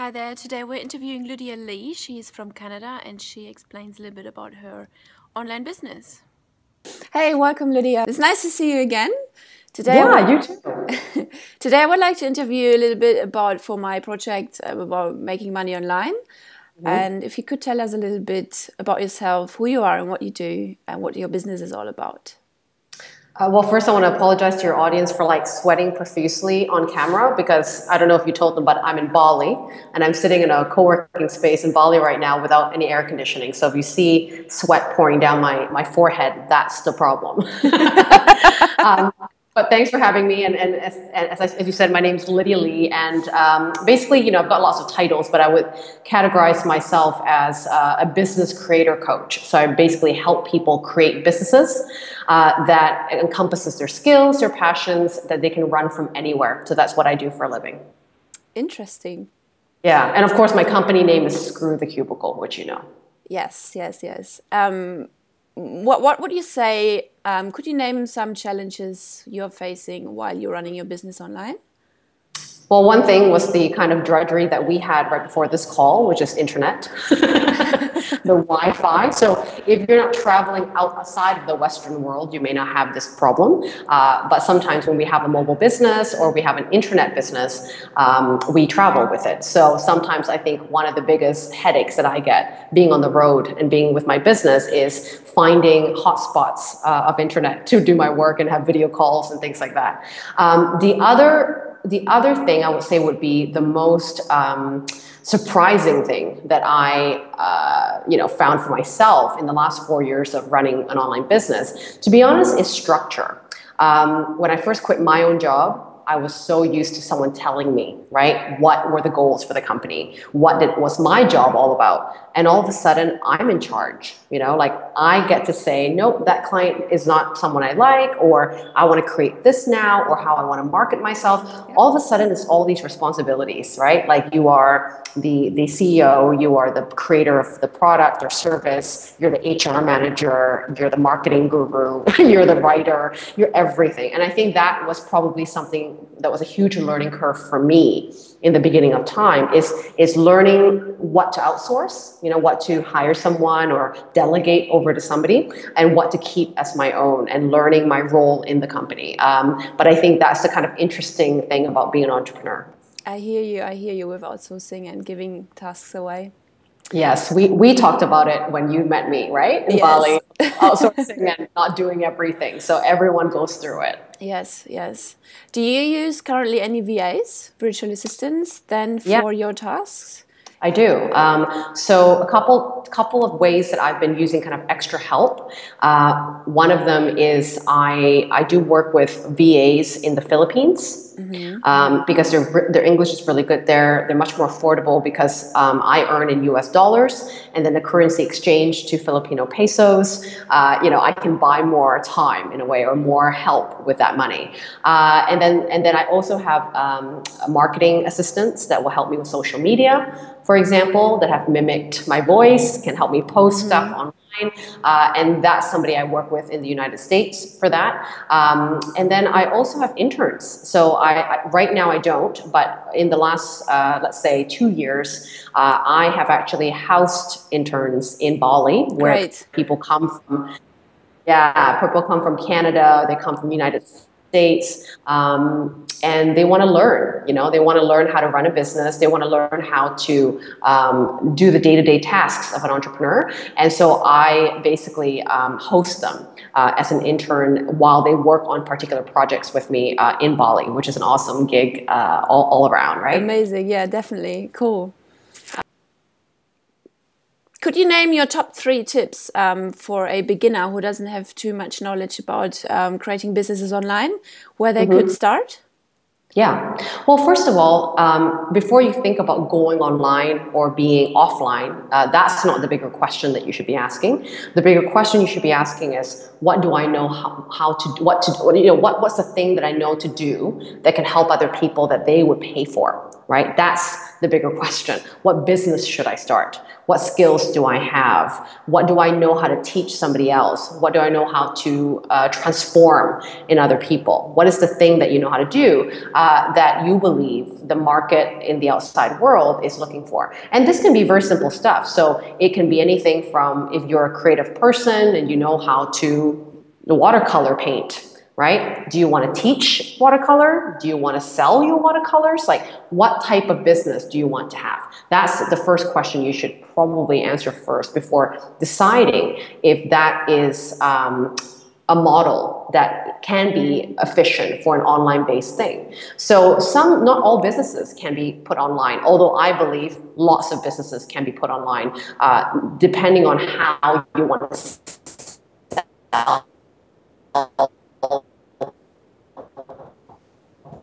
Hi there. Today we're interviewing Lydia Lee. She is from Canada and she explains a little bit about her online business. Hey, welcome, Lydia. It's nice to see you again. You too. Today I would like to interview you a little bit for my project about making money online. And if you could tell us a little bit about yourself, who you are and what you do and what your business is all about. Well, first I want to apologize to your audience for sweating profusely on camera because I don't know if you told them, but I'm in Bali and I'm sitting in a co-working space in Bali right now without any air conditioning. So if you see sweat pouring down my forehead, that's the problem. But thanks for having me. And as you said, my name is Lydia Lee. And basically, I've got lots of titles, but I would categorize myself as a business creator coach. So I basically help people create businesses that encompasses their skills, their passions, that they can run from anywhere. So that's what I do for a living. Interesting. Yeah. And of course, my company name is Screw the Cubicle, which you know. Yes. What would you say? Could you name some challenges you're facing while you're running your business online? Well, one thing was the kind of drudgery that we had right before this call, which is internet, the Wi-Fi. So if you're not traveling outside of the Western world, you may not have this problem. But sometimes when we have a mobile business or we have an internet business, we travel with it. So sometimes I think one of the biggest headaches that I get being on the road and being with my business is finding hotspots of internet to do my work and have video calls and things like that. The other thing I would say would be the most surprising thing that I found for myself in the last 4 years of running an online business, to be honest, is structure. When I first quit my own job, I was so used to someone telling me, right, what were the goals for the company? Was my job all about? And all of a sudden, I'm in charge, I get to say, nope, that client is not someone I like, or I want to create this now, or how I want to market myself. Yeah. All of a sudden, it's all these responsibilities, right? Like you are the CEO, you are the creator of the product or service, you're the HR manager, you're the marketing guru, you're the writer, you're everything. And I think that was probably something that was a huge learning curve for me in the beginning of time, is learning what to outsource, what to hire someone or delegate over to somebody, and what to keep as my own, and learning my role in the company. But I think that's the kind of interesting thing about being an entrepreneur. I hear you with outsourcing and giving tasks away. Yes, we talked about it when you met me, right? In Bali, outsourcing and not doing everything. So everyone goes through it. Yes. Do you use currently any VAs, virtual assistants, then for your tasks? I do. So a couple of ways that I've been using kind of extra help. One of them is I do work with VAs in the Philippines. Because their English is really good there. They're much more affordable because I earn in US dollars, and then the currency exchange to Filipino pesos, I can buy more time in a way, or more help with that money. And then I also have marketing assistants that will help me with social media, for example, that have mimicked my voice, can help me post stuff online. And that's somebody I work with in the United States for that. And then I also have interns. So right now I don't, but in the last, let's say 2 years, I have actually housed interns in Bali, where people come from. Yeah, people come from Canada, they come from the United States, and they want to learn, they want to learn how to run a business. They want to learn how to do the day-to-day tasks of an entrepreneur. And so I basically host them as an intern while they work on particular projects with me in Bali, which is an awesome gig all around, right? Amazing. Yeah, definitely. Cool. Could you name your top 3 tips for a beginner who doesn't have too much knowledge about creating businesses online, where they could start? Yeah. Well, first of all, before you think about going online or being offline, that's not the bigger question that you should be asking. The bigger question you should be asking is, what do I know what's the thing that I know to do that can help other people that they would pay for, right? That's the bigger question. What business should I start? What skills do I have? What do I know how to teach somebody else? What do I know how to transform in other people? What is the thing that you know how to do that you believe the market in the outside world is looking for? And this can be very simple stuff. So it can be anything from, if you're a creative person and you know how to watercolor paint, right? Do you want to teach watercolor? Do you want to sell your watercolors? Like, what type of business do you want to have? That's the first question you should probably answer first before deciding if that is a model that can be efficient for an online-based thing. So not all businesses can be put online, although I believe lots of businesses can be put online, depending on how you want to sell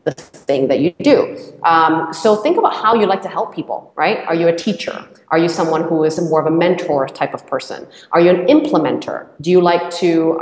the thing that you do. So think about how you like to help people, right? Are you a teacher? Are you someone who is more of a mentor type of person? Are you an implementer? Do you like to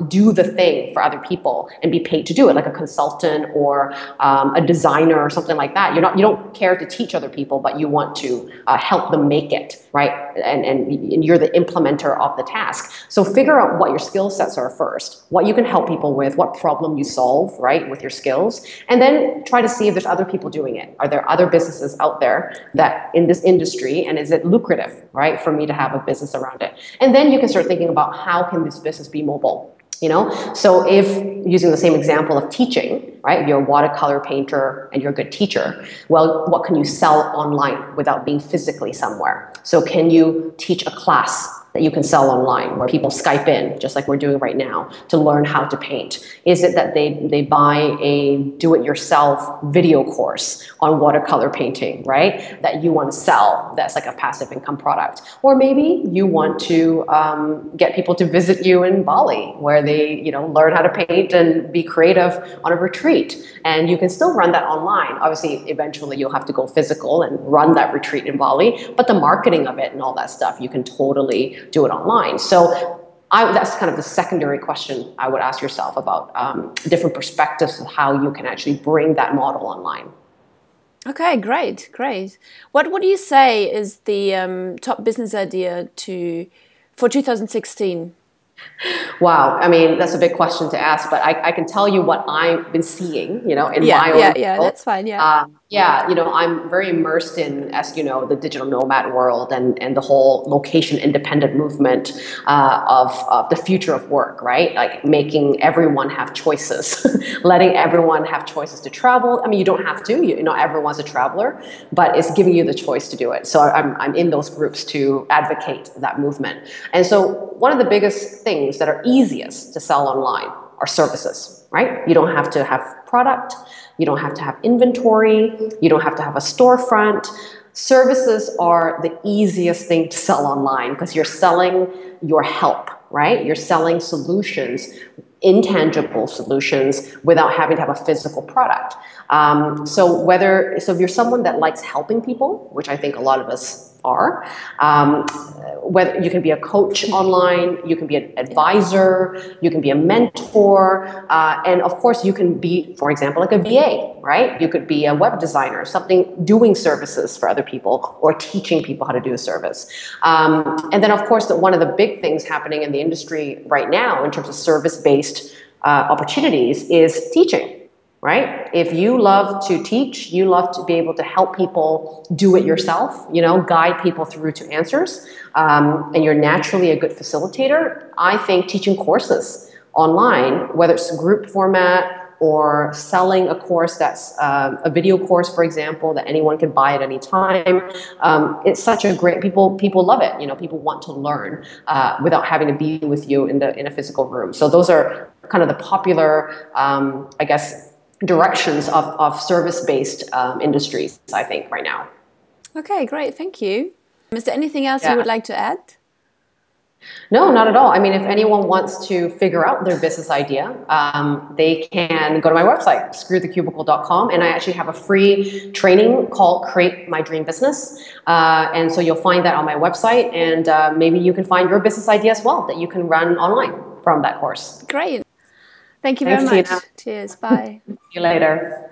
do the thing for other people and be paid to do it, like a consultant or a designer or something like that? You don't care to teach other people, but you want to help them make it, right? And you're the implementer of the task. So figure out what your skill sets are first, what you can help people with, what problem you solve, right, with your skills, and then try to see if there's other people doing it. Are there other businesses out there that in this industry, and is it lucrative, right, for me to have a business around it? And then you can start thinking about how can this business be mobile? You know, so if using the same example of teaching, right, you're a watercolor painter and you're a good teacher, well, what can you sell online without being physically somewhere? So can you teach a class that you can sell online where people Skype in, just like we're doing right now, to learn how to paint? Is it that they buy a do-it-yourself video course on watercolor painting, right, that you want to sell, that's like a passive income product? Or maybe you want to get people to visit you in Bali, where they learn how to paint and be creative on a retreat, and you can still run that online. Obviously, eventually you'll have to go physical and run that retreat in Bali, but the marketing of it and all that stuff, you can totally do it online. So that's kind of the secondary question I would ask yourself about different perspectives of how you can actually bring that model online. Okay, great. What do you say is the top business idea for 2016? Wow, I mean, that's a big question to ask, but I can tell you what I've been seeing, in my own world. Yeah, that's fine, yeah. I'm very immersed in, as you know, the digital nomad world and the whole location independent movement of the future of work, right? Like making everyone have choices, letting everyone have choices to travel. I mean, you don't have to, not everyone's a traveler, but it's giving you the choice to do it. So I'm in those groups to advocate that movement. And so one of the biggest things that are easiest to sell online are services, right? You don't have to have product. You don't have to have inventory. You don't have to have a storefront. Services are the easiest thing to sell online because you're selling your help, right? You're selling solutions, intangible solutions, without having to have a physical product. So if you're someone that likes helping people, which I think a lot of us are, whether you can be a coach online, you can be an advisor, you can be a mentor, and of course you can be, for example, like a VA, right? You could be a web designer, something doing services for other people or teaching people how to do a service. And then of course, one of the big things happening in the industry right now in terms of service-based opportunities is teaching. Right? If you love to teach, you love to be able to help people do it yourself, guide people through to answers, and you're naturally a good facilitator, I think teaching courses online, whether it's group format or selling a course that's a video course, for example, that anyone can buy at any time, it's such a great, people love it. People want to learn without having to be with you in a physical room. So those are kind of the popular, I guess, directions of service-based industries, I think, right now. Okay, great. Thank you. Is there anything else you would like to add? No, not at all. I mean, if anyone wants to figure out their business idea, they can go to my website, screwthecubicle.com, and I actually have a free training called Create My Dream Business. And so you'll find that on my website, and maybe you can find your business idea as well that you can run online from that course. Great. Thank you very much. Tina. Cheers. Bye. See you later.